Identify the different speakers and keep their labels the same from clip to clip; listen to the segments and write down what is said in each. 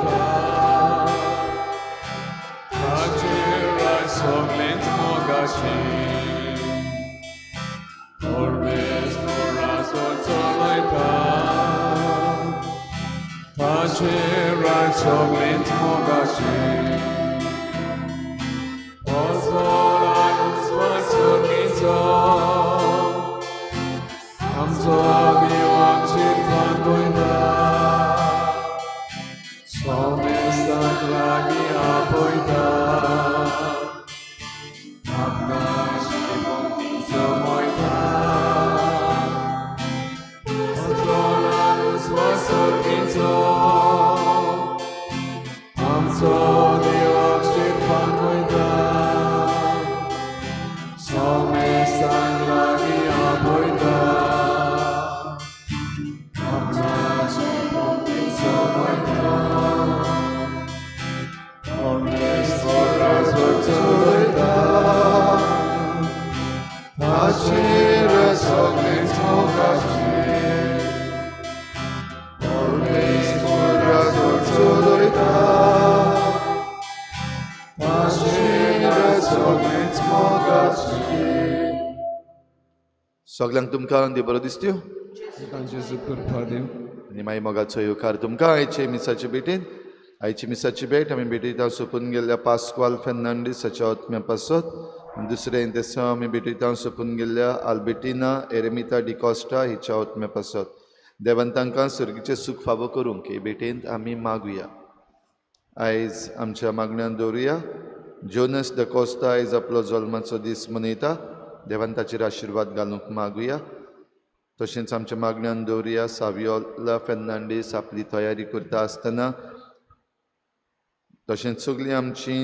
Speaker 1: वयता ताचे राय सगळेंच मोगाची परमेस तोराचो चलयता ताचे राय सगळेंच मोगाची आमचो देवाचेर फांतोयता सोमेस्ताक लागीं आपयता आपणाची पंक्तीचो मोयता म्हजो लानूच वासोरकीचो आमचो देवाचेर फांतोयता सोमेस्ताक लागीं आपयता
Speaker 2: सगळ्यांक तुमकां देव बरो दिसत्यो
Speaker 1: जेजू करपा देव
Speaker 2: आनी मागीर मोगाचो येवकार तुमकां आयचे मिसाचे भेटेन आयची मिसाची भेट आमी भेटयता सोंपून गेल्ल्या पास्क्वाल फेर्नांडीसाच्या आत्म्या पासत आनी दुसरें दिसा आमी भेटयता सोंपून गेल्ल्या आल्बेटिना एरेमिता डिकॉस्टा हिच्या आत्म्या पासत देवान तांकां सर्गीचें सूख फावो करूंक हे भेटेंत आमी मागुया आयज आमच्या मागण्यांत दवरुया जोनस द कोस्ता आयज आपलो जल्माचो दीस मनयता देवान ताचेर आशिर्वाद घालूंक मागुया तशेंच आमच्या मागण्यांत दवरुया सावियोला फेर्नांडीस आपली तयारी करता आसतना तशेंच सगळीं आमची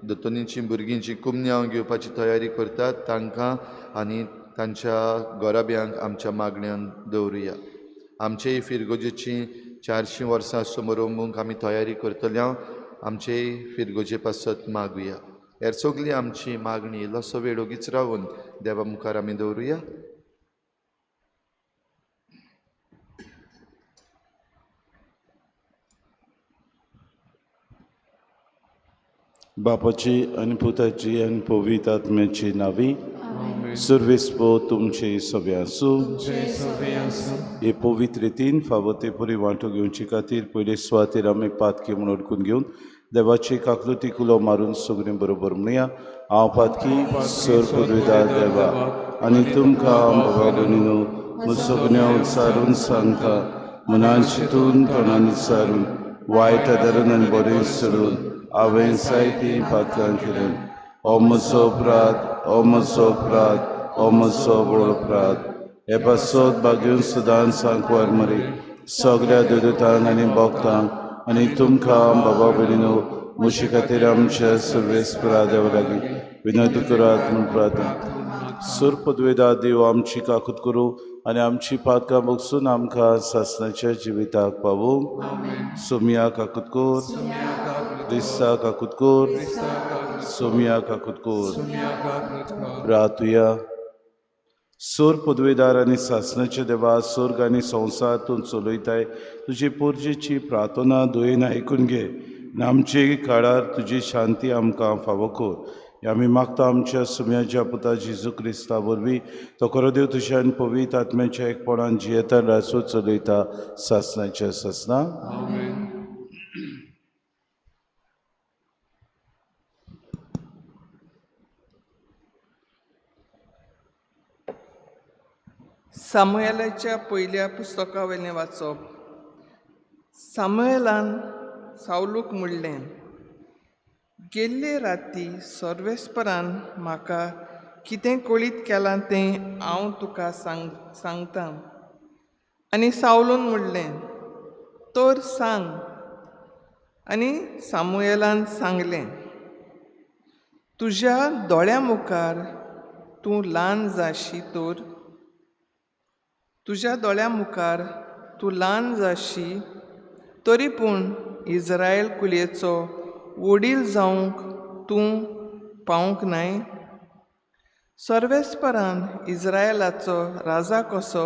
Speaker 2: दोतोनीचीं भुरगीं जीं कुमन्यां घेवपाची तयारी करतात तांकां आनी तांच्या गोराब्यांक आमच्या मागण्यांत दवरुया आमचेय फिरगोजेची 400 वर्सां समारंभूंक आमी तयारी करतल्या आमचेय फिरगोजे पासत मागुया हेर सगळीं आमची मागणी इल्लोसो वेळ ओगीच रावन देवा मुखार आमी दवरुया
Speaker 3: बापाची आनी पुताची आनी पवित्र आत्म्याची नावी सर्वेस्पो तुमचे सगळे आसूं हे पवित्र रितीन फावो ते पुरी वांटो घेवचे खातीर पयले सुवातेर आमी पातकी म्हूण अडकून घेवन देवाची काकलुती कुलो मारून सगळें बरोबर म्हणया हांव पातकी सर पदवीदार देवा आनी तुमकां बाबा भयणीनो म्हजो सगळ्यो विचारून सांगता मनान चिंतून तोंडान विचारून वायट आदारून आनी बरें सोडून हांवें जायतीं पातकां केलीं हो म्हजो अपराध हो म्हजो अपराध हो म्हजो व्हड अपराध हे पासत भाग्यून सदांच सांकवार मरे सगळ्या देवतांक आनी भक्तांक आनी तुमकां बाबा भयणीनो म्हजे खातीर आमच्या सर्वेस्परा देवा लागीं विनंती करात म्हूण प्रार्थना सूर पदवेदार देव आमची काकूत करूं आनी आमची पातकां बगसून आमकां सासणाच्या जिविताक पावूं सोमिया काकूत कोर क्रिस्ता काकूत कोर सोमिया काकूत कोर प्रार्थुया सोर पदवेदार आनी सासणाच्या देवा स्वर्ग आनी संवसार तूं चलयताय तुजी पोरजेची प्रार्थना दुयेन आयकून घे आनी आमचे काळार तुजी शांती आमकां फावो कर आमी मागता आमच्या सुम्याच्या पुता जेजू क्रिस्ता वरवीं तो खरो देव तुज्या आनी पवित्र आत्म्याच्या एकपणान जियेता रासो चलयता सासणाच्या सासना
Speaker 4: सामुएलाच्या पयल्या पुस्तका वयलें वाचप सामुएलान सावलूक म्हणलें गेल्ले राती सर्वेस्परान म्हाका कितें कळीत केलां तें हांव तुका सांगतां आनी सावलून म्हणलें तर सांग आनी सामुएलान सांगलें तुज्या दोळ्या मुखार तूं ल्हान जाशी तर तुज्या दोळ्या मुखार तूं ल्हान जाशी तरी पूण इज्रायल कुलेचो वडील जावंक तूं पावूंक नाय सर्वेस्परान इज्रायलाचो राजा कसो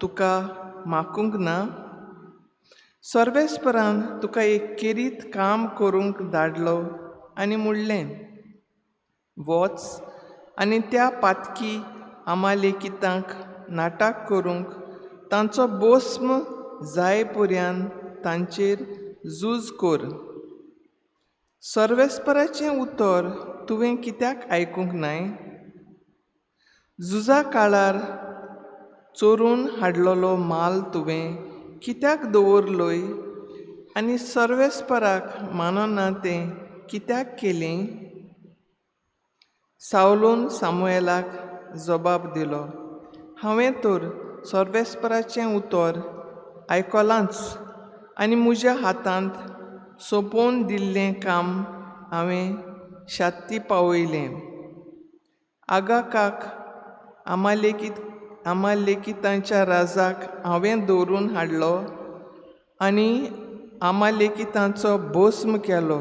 Speaker 4: तुका मागूंक ना सर्वेस्परान तुका एक केरीत काम करूंक धाडलो आनी म्हणलें, वच आनी त्या पातकी आमालेकितांक नाटाक करूंक तांचो बोस्म जाय पर्यान तांचेर झूज कर. सर्वेस्पराचें उतर तुवें कित्याक आयकूंक नाय? झुजा काळार चोरून हाडलोलो माल तुवें कित्याक दवरलोय आनी सर्वेस्पराक मानना तें कित्याक केलें? सावलून सामुएलाक जबाब दिलो, हांवें तर सर्वेस्पराचें उतर आयकलांच आनी म्हज्या हातांत सोंपोवन दिल्लें काम हांवें शात्ती पावयलें. आगाकाक आमालेकितांच्या राजाक हांवें दवरून हाडलो आनी आमालेकितांचो भस्म केलो.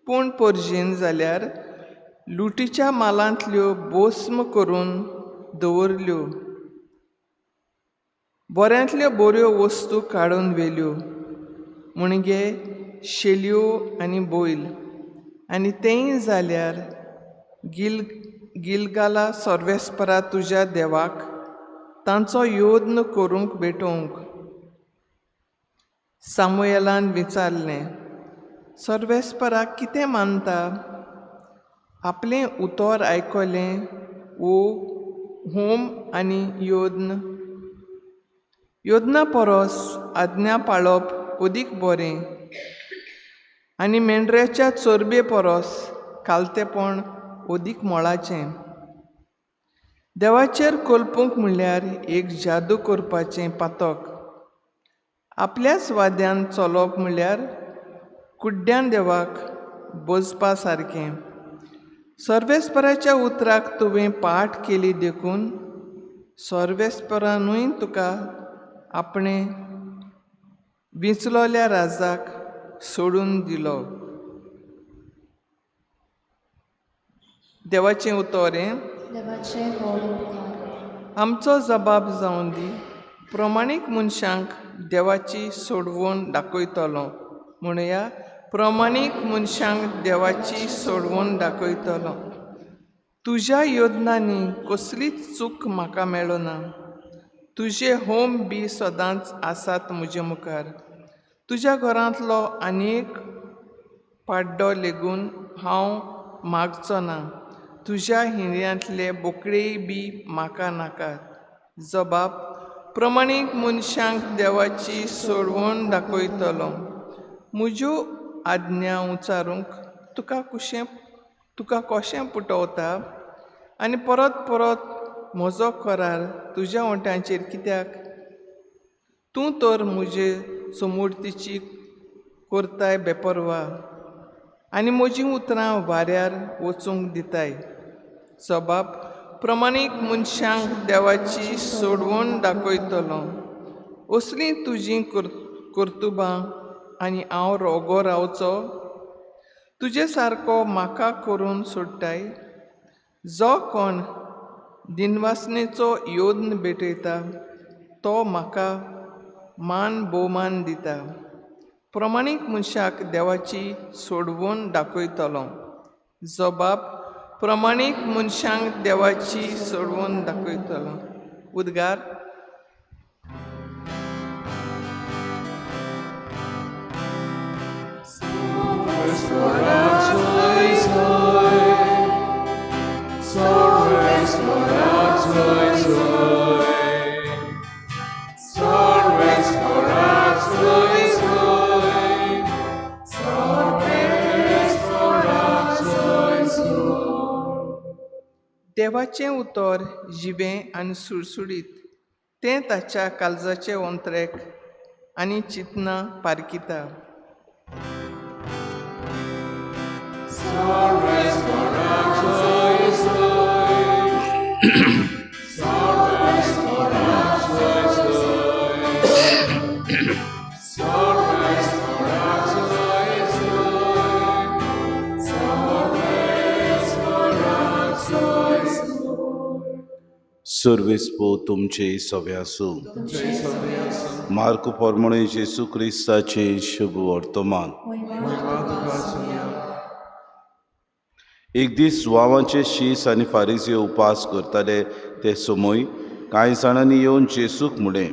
Speaker 4: पूण पर्जेन जाल्यार लुटीच्या मालांतल्यो भस्म करून दवरल्यो, बऱ्यांतल्यो बऱ्यो वस्तू काडून व्हेल्यो, मुणगे शेलयो आनी बैल. आनी तेंय जाल्यार गिलगाला सर्वेस्परा तुज्या देवाक तांचो योद्न करूंक भेटोवंक. सामुएलान विचारलें, सर्वेस्पराक कितें मानता? आपलें उतर आयकलें वो होम आनी योद्ना परस आज्ञा पाळप अदीक बरें आनी मेंढऱ्याच्या चरबे परस कालतेपण अदीक मोलाचें. देवाचेर कल्पूंक म्हणल्यार एक जादू करपाचें पातक. आपल्याच वाद्यान चलोवप म्हणल्यार कुड्ड्यान देवाक बजपा सारकें. सर्वेस्पराच्या उतराक तुवें पाठ केली देखून सर्वेस्परानूय तुका आपणें विंचलोल्या राजाक सोडून दिलो. देवाचें उतर आमचो जबाब जावन दी. प्रमाणीक मनशांक देवाची सोडवण दाखयतलो. म्हणुया, प्रमाणीक मनशांक देवाची सोडवण दाखयतलो. तुज्या योजनांनी कसलीच चूक म्हाका मेळना. तुजे होम बी सदांच आसात म्हजे मुखार. तुज्या घरांतलो आनीक पाड्डो लेगून हांव मागचो ना. तुज्या हिऱ्यांतले बोकडेय बी म्हाका नाकात. जबाब, प्रमाणीक मनशांक देवाची सोडवण दाखयतलो. म्हज्यो आज्ञा उचारूंक तुका कशें पुटवता आनी परत परत म्हजो करार तुज्या ओंट्यांचेर कित्याक? तूं तर म्हजे समृद्धीची करताय बेपरवा आनी म्हजीं उतरां वाऱ्यार वचूंक दिताय. जबाब, प्रमाणीक मनशांक देवाची सोडवण दाखयतलो. असलीं तुजीं कर्तुबां आनी हांव रोगो रावचो? तुजे सारको म्हाका करून सोडटाय. जो कोण दिनवासनेचो योद्न भेटयता तो म्हाका मान भोवमान दिता. प्रमाणीक मनशाक देवाची सोडवण दाखयतलो. जबाब, प्रमाणीक मनशांक देवाची सोडवण दाखयतलो. उद्गार, देवाचें उतर जिवें आनी सुळसुळीत. तें ताच्या काळजाचे अंतरेक आनी चिंतना पारकिता.
Speaker 3: सर्वेस्पो तुमचे सव्या आसूं. मार्क पोरमणे जेसू क्रिस्ताचे शुभ वर्तमान. एक दीस जुआवांचे शीस आनी फारिसी उपास करताले ते समोय कांय जाणांनी येवन जेसूक म्हळें,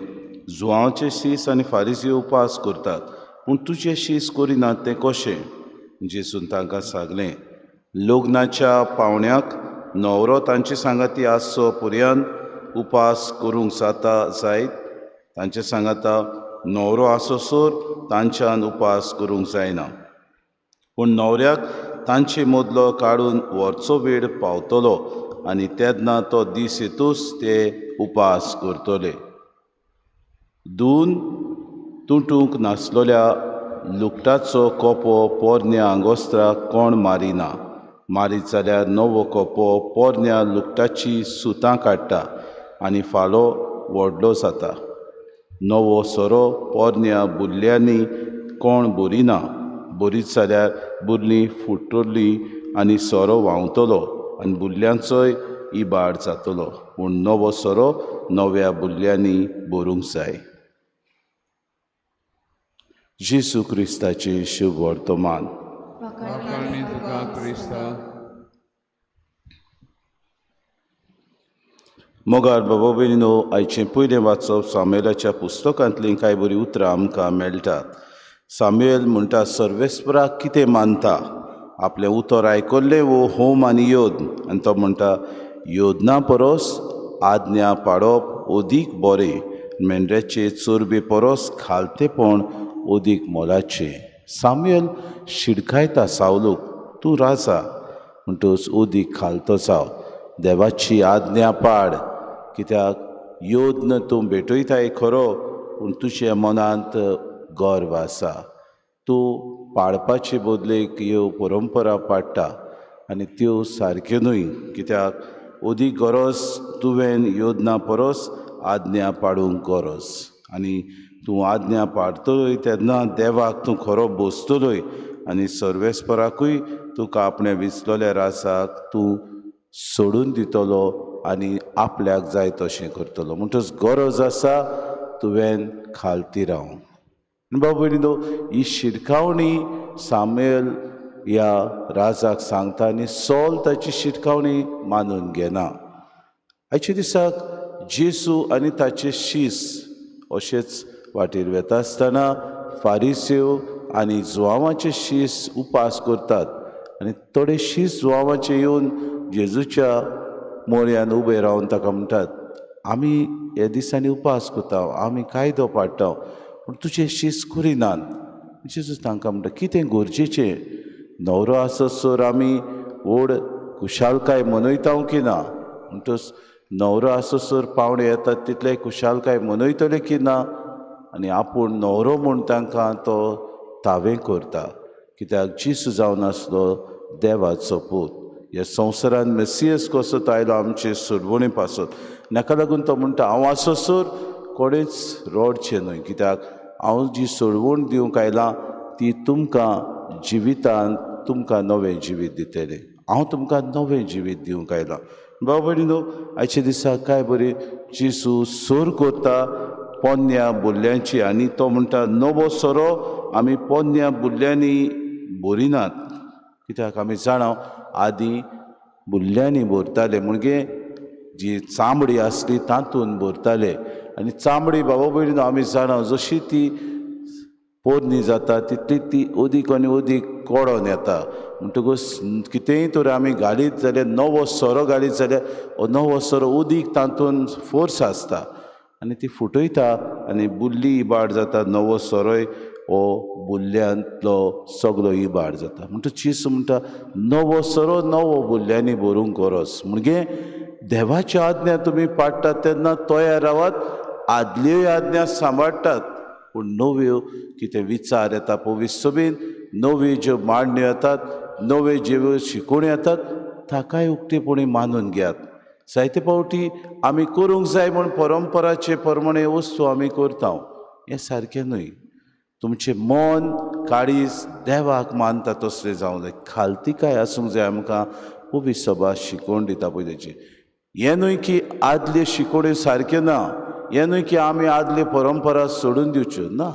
Speaker 3: जुआवांचे शीस आनी फारिसी उपास करतात, पूण तुजे शीस करिनात तें कशें? जेसून तांकां सांगलें, लग्नाच्या पावण्याक न्हवरो तांचे सांगाती आसचो पर्यंत उपास करूंक जायत. तांचे सांगाता न्हवरो आसोसोर तांच्यान उपास करूंक जायना. पूण न्हवऱ्याक तांचे मदलो काडून व्हरचो वेळ पावतलो आनी तेन्ना तो दीस येतूच ते उपास करतले. धुवन तुटूंक नासलोल्या लुगटाचो कोपो पोरन्या आंगोस्त्राक कोण मारिना. मारीत जाल्यार नवो कोपो पोरन्या लुगटाची सुतां काडटा आनी फालो व्हडलो जाता. नवो सोरो पोरन्या बुरल्यांनी कोण बोरिना. बोरीत जाल्यार बुरलीं फुट्टली आनी सोरो व्हांवतलो आनी बुरल्यांचोय इबाड जातलो. पूण नवो सोरो नव्या बुरल्यांनी बोरूंक जाय. जेसू क्रिस्ताचे शुभ वर्तमान.
Speaker 1: वाखाणणी तुका क्रिस्ता.
Speaker 3: मोगाळ बाबा भयणीनो, आयचें पयलें वाचप सामुएलाच्या पुस्तकांतलीं कांय बरीं उतरां आमकां मेळटात. सामुएल म्हणटा सर्वेस्पराक कितें मानता. आपलें उतर आयकल्लें वो होम आनी योद्न. आनी तो म्हणटा योदना परस आज्ञा पाळप ओदीक बरें, मेंढऱ्याचे चोरबे परस खालतेपण ओदीक मोलाचें. सामुएल शिडकायता सावलूक, तूं राजा म्हणटच ओदीक खालतो जाव, देवाची आज्ञा पाड. कित्याक योद्न तूं भेटयताय खरो, पूण तुज्या मनांत गर्व आसा. तूं पाळपाचे बदलेक ह्यो परंपरा पाडटा आनी त्यो सारक्यो न्हय. कित्याक ओदीक गरज तुवें योदना परस आज्ञा पाडूंक गरज. आनी तूं आज्ञा पाडटलोय तेन्ना देवाक तूं खरो बोसतलोय आनी सर्वेस्पराकूय तुका आपणे विसलोल्या रासाक तूं सोडून दितलो आनी आपल्याक जाय तशें करतलो. म्हणटच गरज आसा तुवें खालती रावंक. बाबा भयणीनो, ही शिटकावणी सामुएल ह्या राजाक सांगता आनी सॉल ताची शिटकावणी मानून घेना. आयच्या दिसाक जेसू आनी ताचे शीस अशेच वाटेर वेता आसतना फारिस्यो आनी जुआवांचे शीस उपास करतात. आनी थोडे शीस जुआवांचे येवन जेजूच्या मोरयान उबे रावन ताका म्हणटात, आमी ह्या दिसांनी उपास करता, आमी कायदो पाडटा, पूण तुजे शीस करिनात. जेजू तांकां म्हणटा कितें गरजेचें. न्हवरो आसतसर आमी व्हड खुशालकाय मनयता की ना. म्हणटच न्हवरो आसतसर पावणे येतात तितले खुशालकाय मनयतले की ना. आनी आपूण न्हवरो म्हूण तांकां तो तावें करता. कित्याक जेसू जावन आसलो देवाचो पूत. ह्या संवसारान मेसियस कसो तो आयलो आमचे सोडवणे पासत. नाका लागून तो म्हणटा हांव आसतसर कोणेच रडचें न्हय. कित्याक हांव जी सोडवण दिवंक आयलां ती तुमकां जिवितांत तुमकां नवें जिवीत दितलें. हांव तुमकां नवें जिवीत दिवंक आयलां. बाबा भयणीनो, आयच्या दिसाक काय बरी जेसू सोर करता पोन्न्या बुरल्यांची. आनी तो म्हणटा नवो सोरो आमी पोन्न्या बुरल्यांनी बोरिनात. कित्याक आमी जाणां आदीं बुरल्यांनी भरताले म्हणजे जी चामडी आसली तातूंत भरताले. आनी चामडी बाबा भयणीनो आमी जाणां जशी ती पोरणी जाता तितली ती ओदीक आनी ओदीक कोडोन येता. म्हणटकूच कितेंय तर आमी घालीत जाल्यार नवो सोरो घालीत जाल्यार नवो सोरो ओदीक तातूंत फोर्स आसता आनी ती फुटयता आनी बुल्ली इबाड जाता. नवो सोरोय हो बुल्ल्यांतलो सगलो इबाड जाता. म्हणटच जेसू म्हणटा नवो सोरो नवो बुल्ल्यांनी भरूंक गरज. म्हणजे देवाची आज्ञा तुमी पाडटात तेन्ना तयार रावात. आदल्योय आज्ञा सांबाळटात, पूण नव्यो कितें विचार येता पवित्र सभेन, नव्यो ज्यो मांडण्यो येतात, नव्यो ज्यो शिकवण्यो येतात ताकाय उक्तेपणी मानून घेयात. जायते फावटी आमी करूंक जाय म्हूण परंपराचे प्रमाणे वस्तू आमी करता. हें सारकें न्हय. तुमचें मन काळीज देवाक मानता तसलें जावंक जाय. खालतीकाय आसूंक जाय. आमकां पवित्र सभा शिकोवन दिता पळय तेची. हें न्हय की आदले शिकोवण्यो सारक्यो ना हें न्हय की आमी आदले परंपरा सोडून दिवच्यो ना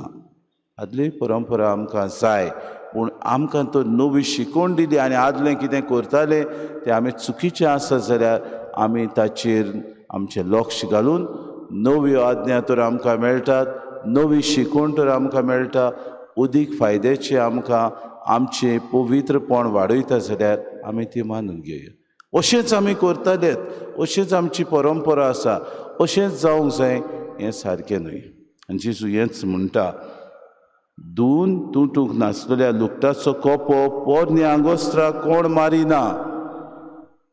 Speaker 3: आदली परंपरा आमकां जाय पूण आमकां तो नवी शिकवण दिली आनी आदलें कितें करताले तें आमी चुकीचें आसा जाल्यार आमी ताचेर आमचें लक्ष घालून नव्यो आज्ञा तर आमकां मेळटात नवी शिकवण तर आमकां मेळटा अदीक फायद्याचें आमकां आमचें पवित्रपण वाडयता जाल्यार आमी ती मानून घेवया अशेंच आमी करतालेत अशीच आमची परंपरा आसा अशेंच जावंक जाय हें सारकें न्हय आनी जेजू हेंच म्हणटा धुवन तुटूंक नासलेल्या लुगटाचो कोपो पोरने आंगोस्त्राक कोण मारिना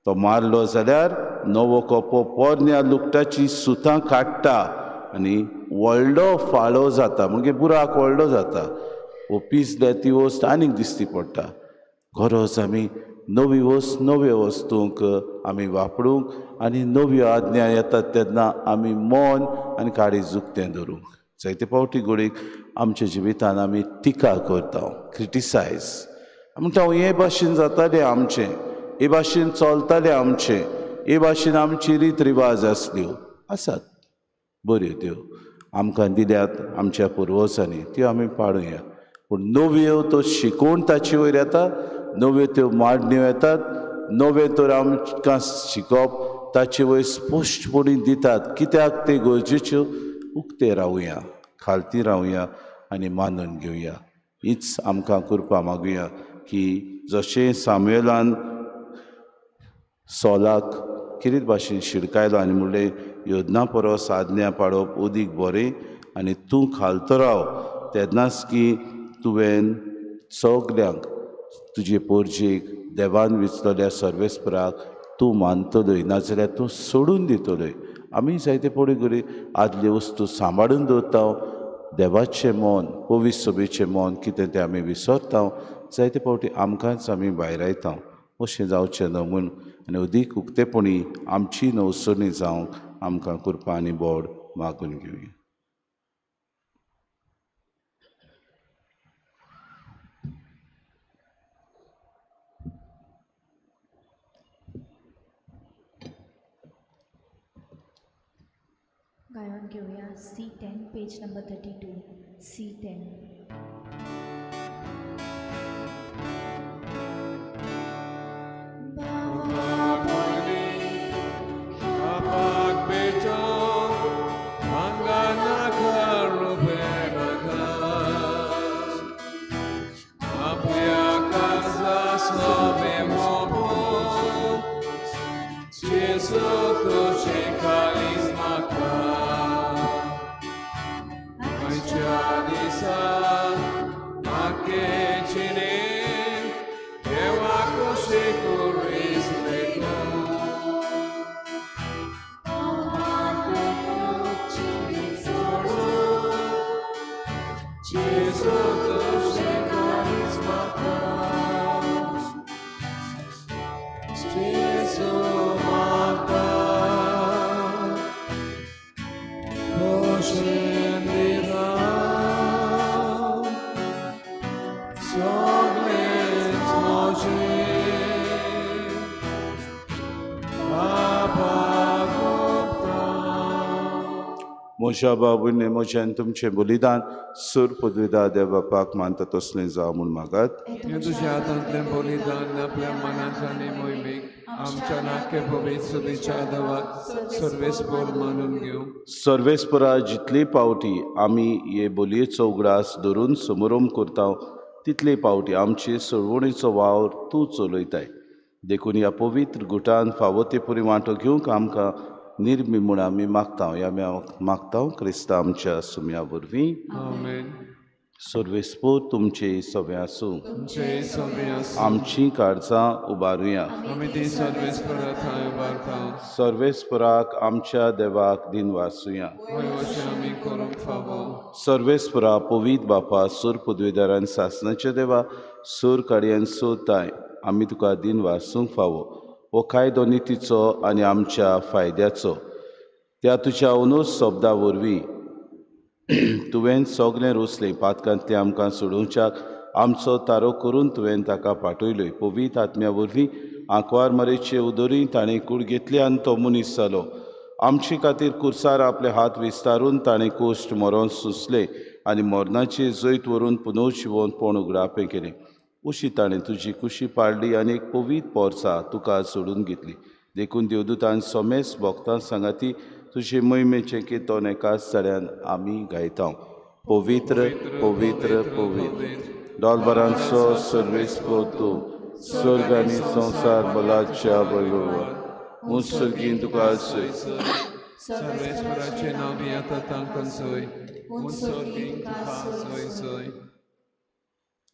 Speaker 3: तो मारलो जाल्यार नवो कोपो पोरन्या लुगटाची सुतां काडटा आनी व्हडलो फाळो जाता म्हणजे बुराक व्हडलो जाता वो पिसल्या ती वस्त आनीक दिसती पडटा गरज आमी नवी वस्त नव्यो वस्तूंक आमी वापरूंक आनी नव्यो आज्ञा येतात तेन्ना आमी मौन आनी काळीज उक्तें धरूंक जायते फावटी घडीक आमच्या जिवितान आमी टिका करता क्रिटिसायज म्हणटा हे भाशेन जातालें आमचें हे भाशेन चलतालें आमचें हे भाशेन आमची रीत रिवाज आसल्यो आसात बऱ्यो त्यो आमकां दिल्यात आमच्या पुर्वजांनी त्यो आमी पाळुया पूण नव्यो तो शिकवण ताचे वयर येता नव्यो त्यो मांडण्यो येतात नवे तर आमकां शिकप ताचे वयर स्पश्टपणी दितात कित्याक ते गरजेच्यो उक्ते रावुया खालती रावुया आनी मानून घेवया हीच आमकां करपा मागुया की जशें सामुएलान सॉलाक कितें भाशेन शिडकायलो आनी म्हणलें योजना परस आज्ञा पाळप अदीक बरें आनी तूं खालतो राव तेन्नाच की तुवें सगल्यांक तुजे पोरजेक देवान विचलल्या सर्वेस्पराक तूं मानतलोय नाजाल्यार तूं सोडून दितलोय आमी जायते पडे घडी आदले वस्तू सांबाळून दवरता देवाचें मौन पवित्र सभेचें मौन कितें तें आमी विसरता जायते फावटी आमकांच आमी भायर येता अशें जावचें न्हय म्हूण आनी अदीक उक्तेपणी आमची नवसणी जावंक आमकां कृपा आनी बोड मागून घेवया
Speaker 5: गायन घेऊया C10 पेज नंबर 32 C10
Speaker 3: म्हज्या बाबूने म्हज्यान तुमचें बलिदान सूर पदवीदार देव बापाक मानता तसलें जावं म्हूण मागात
Speaker 1: हे तुझ्या हातांतलें बलिदान आपल्या मनाक आनी मोहिमेक आमच्या नाक्य पवित्र सभेच्या आदाराक सर्वेस्पर मानून घेवं
Speaker 3: सर्वेस्परा जितली पावटी आमी हे बलयेचो उगडास धरून समारंभ करता तितले पावटी आमचे सोडवणेचो वावर तूं चलयताय देखून ह्या पवित्र गुटान फावो ते परी वांटो घेवंक आमकां निर्मी म्हूण आमी मागता आमी मागता क्रिस्तांव आमच्या सुम्या वरवीं
Speaker 1: आमेन
Speaker 3: सर्वेस्पर तुमचे सवे आसूं
Speaker 1: तुमचे सवे आसूं
Speaker 3: आमची काळजां उबारुया
Speaker 1: आमी ती सर्वेस्परा थंय उबारता
Speaker 3: सर्वेस्पराक आमच्या देवाक दिन वाचुया
Speaker 1: वय अशें आमी करूंक फावो
Speaker 3: सर्वेस्परा पवित्र बापा सूर पदवीदारान सासणाच्या देवा सूर काडयान सोताय आमी तुका दिन वाचूंक फावो हो कायदो नितीचो आनी आमच्या फायद्याचो त्या तुज्या अनूस शब्दा वरवीं तुवें सगलें रुसलें पातकांतलें आमकां सोडोवच्याक आमचो तारो करून तुवें ताका पाठयलोय पवित्र आत्म्या वरवीं आंकवार मरेचे उदोरी ताणें कूड घेतली आनी तो मनीस जालो आमचे खातीर कुर्सार आपले हात विस्तारून ताणें कोश्ट मरोन सुसले आनी मरणाची जैत व्हरून पुनर्जिवनपण उगडापें केलें. उशी ताणें तुजी कुशी पाळली आनी एक पवीत पोरसां तुका सोडून घेतली. देखून देवदूतान सोमेस भोगतां सांगाती तुजे महिमेचें किर्तन एकाच जाड्यान आमी गायता. पवित्र पवित्र पवित्र डॉलबरांचो सर्वेस्पो तूं स्वर्ग आनी संवसार बलाच्या वैभवान मुत्सर्गीन तुका सय
Speaker 1: सर्वेस्पराचे नाव येता तांकां सोय मुत्सर्गीन तुका सोय सोय.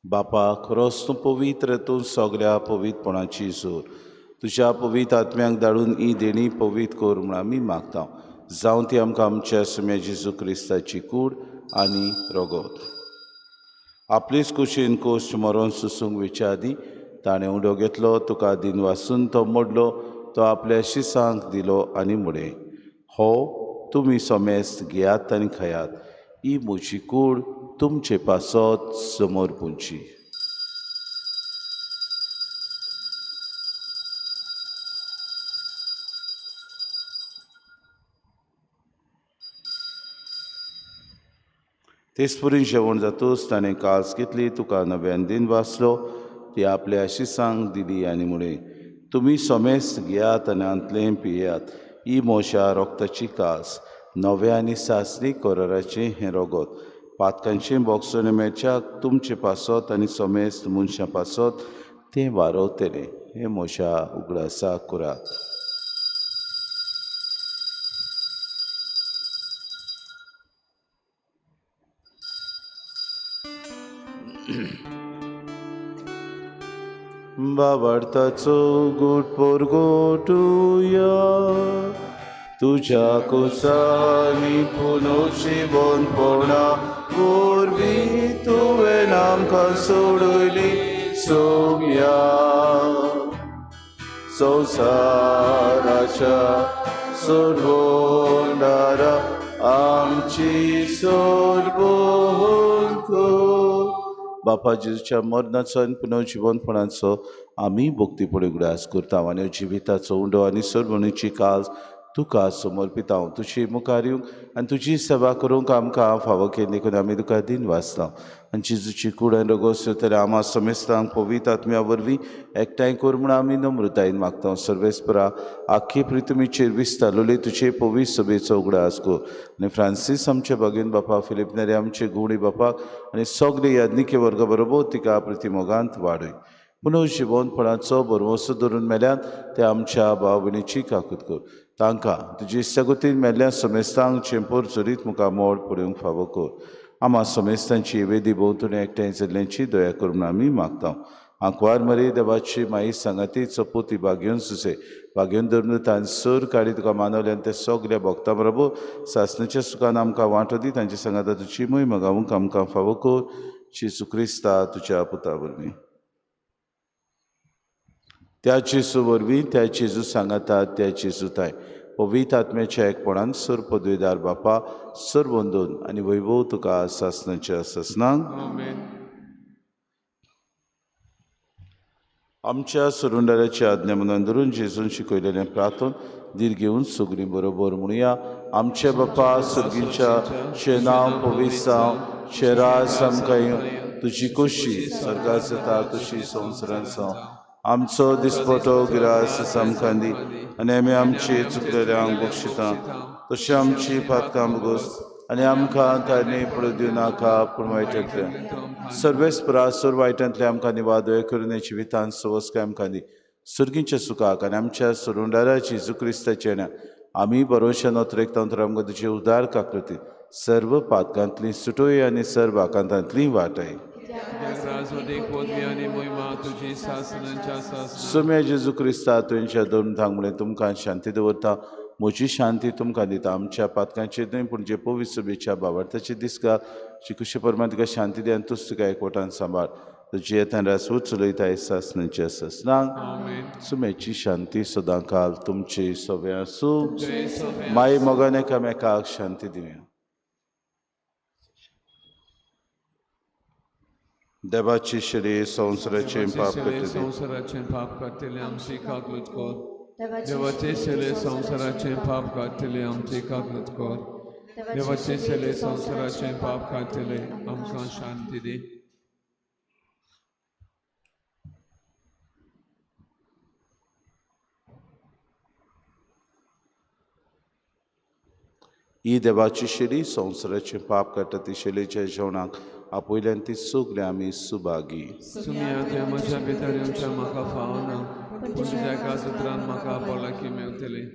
Speaker 3: बापा खरोच तूं पवित्र, तूं सगळ्या पवित्रपणाची जोर. तुज्या पवित्र आत्म्याक धाडून ही देणी पवित्र कर म्हूण आमी मागता. जावं ती आमकां आमच्या सुम्या जेजू क्रिस्ताची कूड आनी रगत. आपलीच कुशीन कोश्ट मरोन सुसूंक वेच्या आदी ताणें उडो घेतलो, तुका दिन वासून तो मोडलो, तो आपल्या शिसांक दिलो आनी मुडे. हो तुमी सोमेस्त घेयात आनी खायात. ही म्हजी कूड तुमचे पासत समोर पुंची. तेसपरी जेवण जातूच ताणें कास घेतली, तुका नव्यान दिन वाचलो, ती आपल्या शिसांक दिली आनी मुळे तुमी सोमेस्त घेयात आनी अंतलें पियेयात. ही मोशा रोगताची कास, नव्या आनी सासरी कोराराचें हें रगत. पातकांचें बोगसोन मेळच्याक तुमचे पासत आनी सोमेस्त मनशां पासत तें वारवतलें. हें मोशा उगडासा करात. बाबार्थाचो गोड पोरगोटुया तुझ्या कोसांनी पुनर्जिवनपणा वरवीं तुवें आमकां सोडली सोम्या संवसाराच्या सोडवणारा आमची सोडवण कर. बापा जेजूच्या मरणाचो आनी पुनर्जिवनपणाचो आमी भक्तीपणे उगडास करता आनी जिविताचो उंडो आनी सोडवणीची कास तुका समर्पिता. तुजी मुखार येवंक आनी तुजी सेवा करूंक आमकां फावो केली देखून आमी तुका दिन वाचता. आनी जेजूची कूड आनी रगत सुतरे आमा समेस्तांक पवित्र आत्म्या वरवीं एकठांय कर म्हूण आमी नम्रतायेन मागता. सर्वेस्परा आख्खे पृथ्वीचेर विस्तारलेली तुजे पवित्र सभेचो उगडास कर. आनी फ्रांसीस आमचे भगीन बापा, फिलिप नेरे आमचे गुणी बापाक आनी सगळे याज्ञिके वर्ग बरोबर तिका प्रतिमोगांत वाडय. पुनर्जिवनपणाचो बरवंसो धरून मेल्यान ते आमच्या भाव भयणीची काकूत कर. तांकां तुजी सगोतीन मेल्ल्या समेस्तांक चेंपोर चोरीत मुखार मोड पडूंक फावो कर. आमा समेस्तांची वेदी भोंवतणी एकठांय जाल्ल्यांची दया कर म्हूण आमी मागता. आंकवार मरे देवाची माई सांगाती चपोती भाग्योन सुसे भाग्योन धरून तांचे सर काडी तुका मानवल्यान ते सगळ्या भक्तां बरोबर सासणाच्या सुखान आमकां वांटो दी. तांची सांगाता तुजी महिमा गावूंक आमकां फावो कर. जेजू क्रिस्ता तुज्या पुता वरवीं. त्या जेजू वरवीं त्या जेजू सांगातात त्या जेजूताय पवित्र आत्म्याच्या एकपणान सर पदवीदार बापा सर बंदून आनी वैभव तुका सासणाच्या ससनांक आमच्या सुरुंडाराची आज्ञा मनान धरून जेजून शिकयलेलें प्रार्थन दीर घेवन सगळीं बरोबर म्हणुया. आमचे बापा सर्गीच्या शे नांव पवित्र जावं, शे राज आमकां तुजी कुशी स्वर्गांत जाता तशी संवसारांत जावं. आमचो दिसपटो गिरास आमकां दी आनी आमी आमची चुकलेल्यांक बक्षिता तशी आमची पातकां बगोस आनी आमकां तारणे पडूं दिवं नाका पूण वायटांतल्यान सर्वेस्परा सर वायटांतले आमकां निवादय करून जिवितांत सवस्काय आमकां दी. सर्गीच्या सुखाक आनी आमच्या सुरुंडारा जेजू क्रिस्ताचे आमी बरोवशें नोत्रेक तंत्र आमकां तुजे उदार काकृती सर्व पातकांतली सुटोय आनी सर्व आकांतांतली वाटाय. सुम्या जेजू क्रिस्ता तुमच्या धरून थांगमुळे तुमकां शांती दवरता. म्हजी शांती तुमकां दिता. आमच्या पातकांचेर न्हय पूण जे पवित्र सभेच्या बाबार्थाचे दिसका जी खुशी परमातिका शांती दी आनी तूंच तुका एकवटान सांबाळ. तुजी येतान रासवत चलयता सासणाच्या ससनांक सुम्याची शांती सदां काल तुमचे सगळ्या आसूं. माय मोगान एकामेकाक शांती दिवया. देवाची शरीर संवसाराचें पाप
Speaker 1: पाप करतले आमची काकूत कर. देवाचे शेले संसाराचे पाप काढतले आमचे कागद कर देवाचे शेले संसाराचे पाप काढतले आमकां शांती दी
Speaker 3: ही देवाची शेली संसाराचे पाप काडटा ती शेलीच्या जेवणाक आपोयल्यान ती सुगले आमी सुभागी
Speaker 1: सुमियाच्या म्हज्या भितर म्हाका फावना पूण तुज्या एका सुत्रान म्हाका भलायकी मेवतली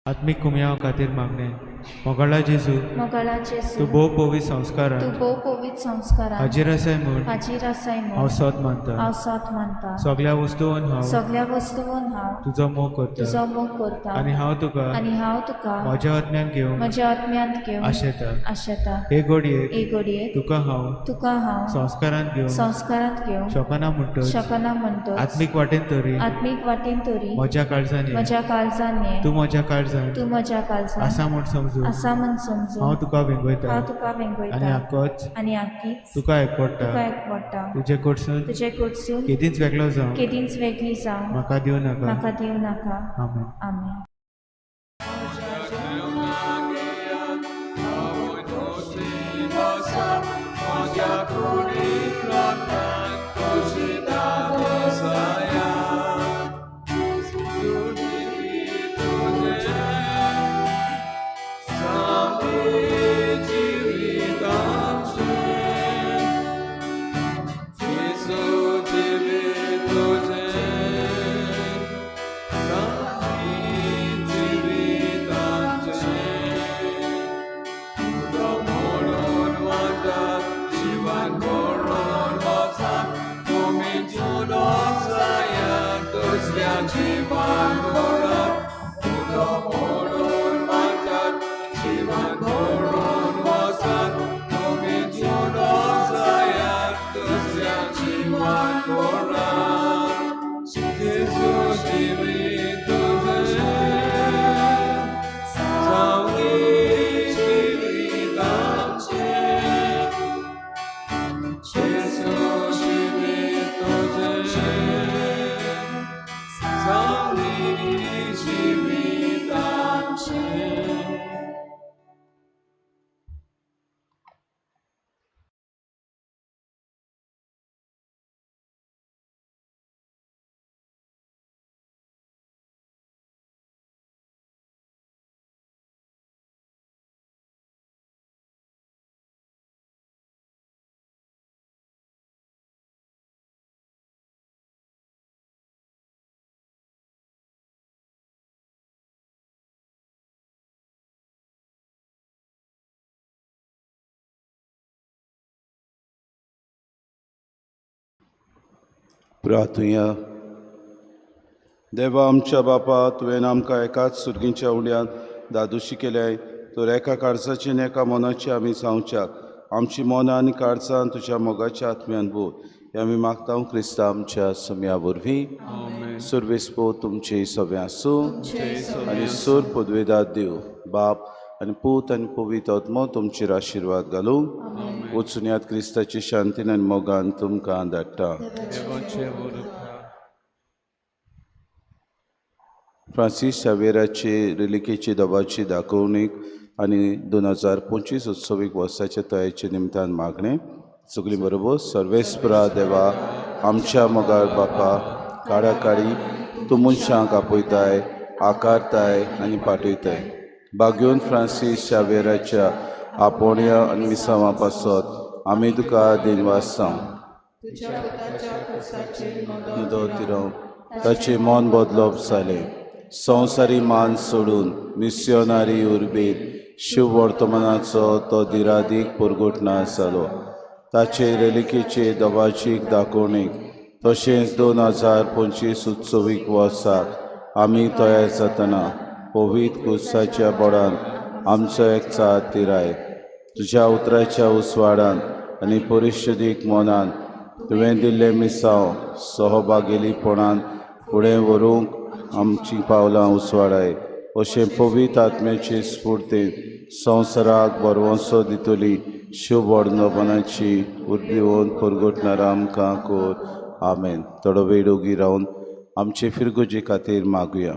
Speaker 6: आत्मिक कुमया खातीर मागणे मोगाळा जेजू
Speaker 5: मोगाळा जेजू
Speaker 6: तूं भोव पवी संस्कारान
Speaker 5: तूं भोव पवित्र संस्कारान
Speaker 6: हाजीर आसाय म्हूण
Speaker 5: हाजीर आसाय
Speaker 6: हांव
Speaker 5: म्हूण
Speaker 6: सोत मानता
Speaker 5: हांव सोत मानता
Speaker 6: सगळ्या वस्तूंन हांव
Speaker 5: सगळ्या वस्तूंन हांव
Speaker 6: तुजो मोग करता
Speaker 5: तुजो मोग करता
Speaker 6: आनी हांव तुका
Speaker 5: आनी हांव तुका
Speaker 6: म्हज्या आत्म्यान घेवन
Speaker 5: म्हज्या आत्म्यांत घेवन
Speaker 6: आशेता
Speaker 5: आशेता
Speaker 6: हे घडयेक
Speaker 5: एक घडयेक
Speaker 6: तुका हांव
Speaker 5: तुका हांव
Speaker 6: संस्कारान घेवन
Speaker 5: संस्कारांत घेवन
Speaker 6: शोकना म्हणटच
Speaker 5: शकना म्हणटो
Speaker 6: आत्मीक वाटेन तरी
Speaker 5: आत्मीक वाटेन तरी
Speaker 6: म्हज्या काळजांनी
Speaker 5: म्हज्या काळजान ये
Speaker 6: तूं म्हज्या काळजान
Speaker 5: तूं म्हज्या काळजान
Speaker 6: आसा म्हूण समजू
Speaker 5: आसा म्हण समजू
Speaker 6: हांव तुका वेंगयता
Speaker 5: हांव तुका
Speaker 6: आनी
Speaker 5: वेंगयता
Speaker 6: आक्कोच
Speaker 5: आनी आख्खीच
Speaker 6: तुका एकपडटा
Speaker 5: तुका एकवडटा
Speaker 6: तुजे कडसून
Speaker 5: तुजे कडसून
Speaker 6: केदींच वेगळो जावं
Speaker 5: केदींच वेगळी जावं
Speaker 6: म्हाका दिवं नाका
Speaker 5: म्हाका दिवं नाका
Speaker 6: आमेन
Speaker 5: आमेन
Speaker 3: प्रार्थुया देवा आमच्या बापा तुवें आमकां एकाच सुरगीच्या उड्यांत दादोशी केल्याय तर एका काळजाची आनी एका मनाची आमी जावच्याक आमची मनां आनी काळजां तुज्या मोगाच्या आत्म्यान बोर हे आमी मागता क्रिस्ता आमच्या सम्या वरवीं सुरवेस्पो तुमचे सगळें आसूं आनी सूर पदवेदार देव बाप आनी पूत आनी पवित्र आत्मो तुमचेर आशिर्वाद घालूं वचून क्रिस्ताची शांतीन आनी मोगान तुमकां धाडटा फ्रांसीस शावेराचे रिलिकेची दबाची दाखोवणीक आनी 2025 उत्सवीक वर्साच्या तयाचे निमतान मागणे सगळी बरोबर सर्वेस्परा देवा आमच्या मोगाळ बापा काळा काळी तूं मनशांक आपयताय आकारताय आनी पाठयताय बागेवन फ्रांसीस शावेराच्या आपोण्या आनी मिसांवा पासत आमी तुका दिनवास जावं ताचें मन बदलप जालें संवसारी मान सोडून मिस्योनारी उर्बेत शिव वर्तमानाचो तो दिरादीक परगोटना जालो ताचे रेलिकेचे दबाचीक दाखोवणीक तशेंच 2025 उत्सवीक वर्साक आमी तयार जातना पवित्र कुसाच्या बोडान आमचो एक चार तिराय तुज्या उतराच्या उसवाडान आनी परिशदीक मनान तुवें दिल्ले मिसांव सहभागिलीपणान फुडें व्हरूंक आमची पावलां उसवाडाय अशें पवित्र आत्म्याचे स्फूर्तेन संवसाराक बरवंसो दितली शुभ वर्णपणाची उर्दिवोन परगटणारा आमकां कोर आमेन. थोडो वेळ ओगी रावन आमचे फिरगोजे खातीर मागुया.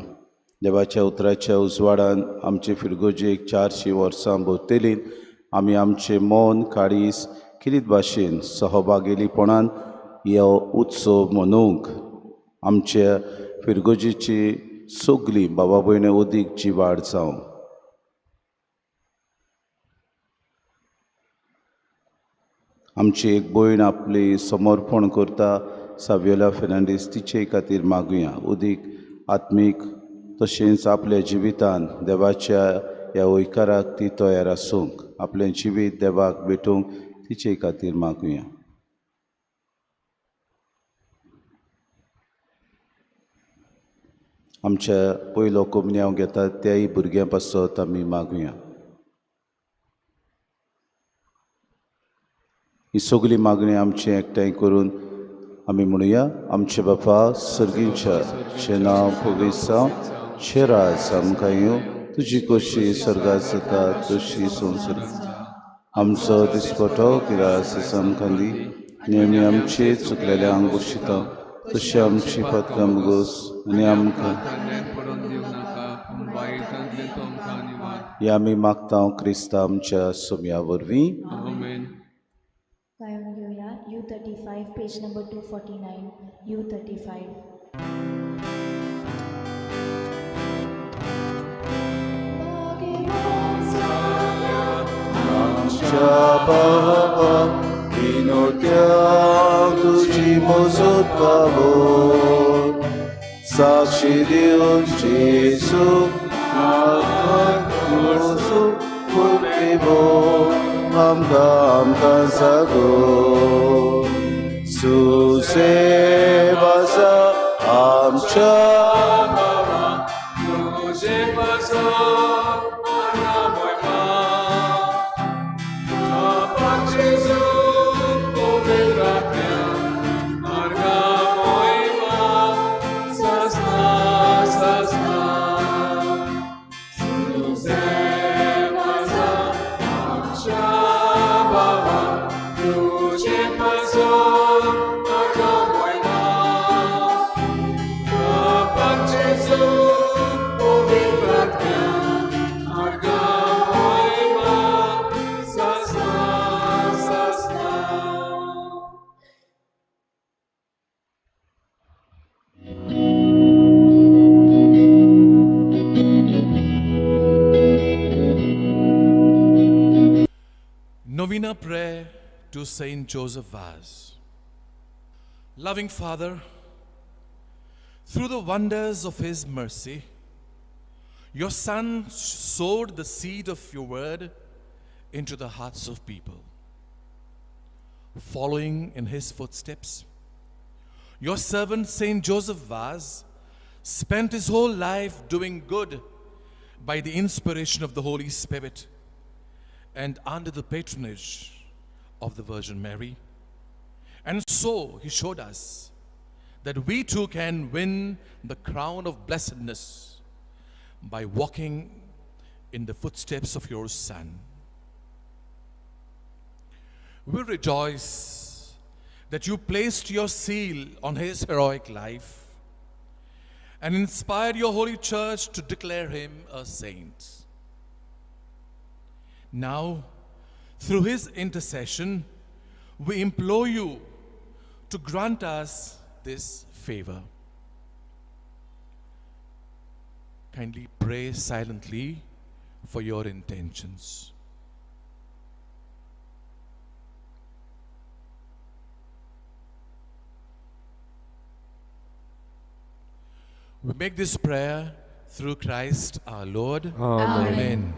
Speaker 3: देवाच्या उतराच्या उजवाडान आमचे फिरगोजेक 400 वर्सां भोंवतलीं आमी आमचे मौन काळीस किरीत भाशेन सहभागिलीपणान हो उत्सव मनोवंक आमच्या फिरगोजेची सगळीं भावा भयणी ओदीक जी वाड जावं. आमची एक भयण आपली समर्पण करता सावियोला फेर्नांडीस तिचे खातीर मागुया. उदीक आत्मीक तशेंच आपल्या जिवितान देवाच्या ह्या वैकाराक ती तयार आसूंक आपलें जिवीत देवाक भेटूंक तिचे खातीर मागुया. आमच्या पयलो कोमन्याव घेतात त्याय भुरग्यां पासत आमी मागुया. ही सगळी मागणी आमचे एकठांय करून आमी म्हणुया. आमचे बापा सर्गींच्या चे नांव पवित्र जावं, चे राज आमकां येवं, तुजी कशी स्वर्गांत जाता तशी संवसारांत. आमचो दिसपटो किरास आमकां दी, नेमी आमचे चुकलेल्यांक बक्षिता तशी आमची पथकां बगोस आनी आमकां
Speaker 1: पडून दिवं नाका पूण वायटांतले तो आमकां निवार.
Speaker 3: हे आमी मागता क्रिस्ता आमच्या सोम्या वरवीं.
Speaker 1: आमेन.
Speaker 5: गायन घेऊया U35 पेज नंबर 249 U35.
Speaker 3: आमच्या बाबा विनोत्या तुझी मोजत पावो साक्षी देऊन जेसू आमकां जागो सुसेवाचा आमच्या
Speaker 1: तुझे पासो
Speaker 7: Novena prayer to Saint Joseph Vaz. Loving Father, through the wonders of His mercy, your Son sowed the seed of your word into the hearts of people. Following in His footsteps, your servant Saint Joseph Vaz spent his whole life doing good by the inspiration of the Holy Spirit and under the patronage of the Virgin Mary. And so he showed us that we too can win the crown of blessedness by walking in the footsteps of your Son. We rejoice that you placed your seal on his heroic life and inspired your holy church to declare him a saint. Now, through his intercession, we implore you to grant us this favor. Kindly pray silently for your intentions. We make this prayer through Christ our Lord.
Speaker 1: Amen.
Speaker 7: Amen.